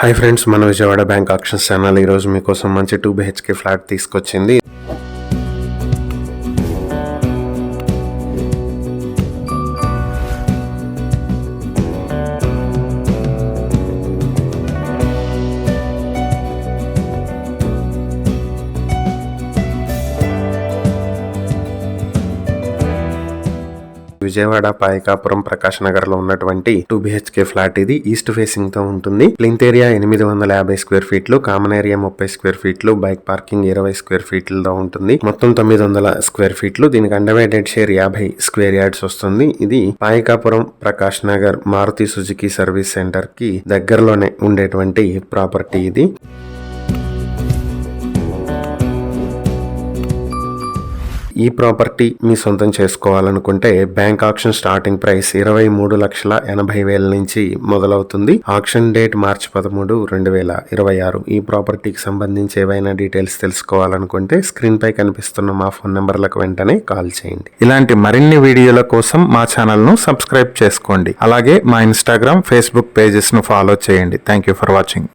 Hi friends, మన Vijayawada bank actions channel ఈరోజు మీకోసం మంచి 2 BHK ఫ్లాట్ తీసుకొచ్చింది. విజయవాడ పాయకాపురం ప్రకాష్ నగర్ లో ఉన్నటువంటి 2 BHK ఫ్లాట్ ఇది. ఈస్ట్ ఫేసింగ్ తో ఉంటుంది. ప్లింత్ ఏరియా 850 స్క్వేర్ ఫీట్లు, కామన్ ఏరియా 30 స్క్వేర్ ఫీట్లు, బైక్ పార్కింగ్ 20 స్క్వేర్ ఫీట్లతో ఉంటుంది. మొత్తం 900 స్క్వేర్ ఫీట్లు. దీనికి అండర్వేటెడ్ షేర్ 50 స్క్వేర్ యార్డ్స్ వస్తుంది. ఇది Payakapuram Prakash Nagar Maruti Suzuki service centre కి దగ్గరలోనే ఉండేటువంటి ప్రాపర్టీ ఇది. ఈ ప్రాపర్టీ మీ సొంతం చేసుకోవాలనుకుంటే బ్యాంక్ ఆక్షన్ స్టార్టింగ్ ప్రైస్ 23,80,000 నుంచి మొదలవుతుంది. ఆక్షన్ డేట్ మార్చి 13, 2026. ఈ ప్రాపర్టీకి సంబంధించి ఏవైనా డీటెయిల్స్ తెలుసుకోవాలనుకుంటే స్క్రీన్ పై కనిపిస్తున్న మా ఫోన్ నెంబర్లకు వెంటనే కాల్ చేయండి. ఇలాంటి మరిన్ని వీడియోల కోసం మా ఛానల్ ను సబ్స్క్రైబ్ చేసుకోండి. అలాగే మా ఇన్స్టాగ్రామ్, ఫేస్బుక్ పేజెస్ ను ఫాలో చేయండి. Thank you for watching.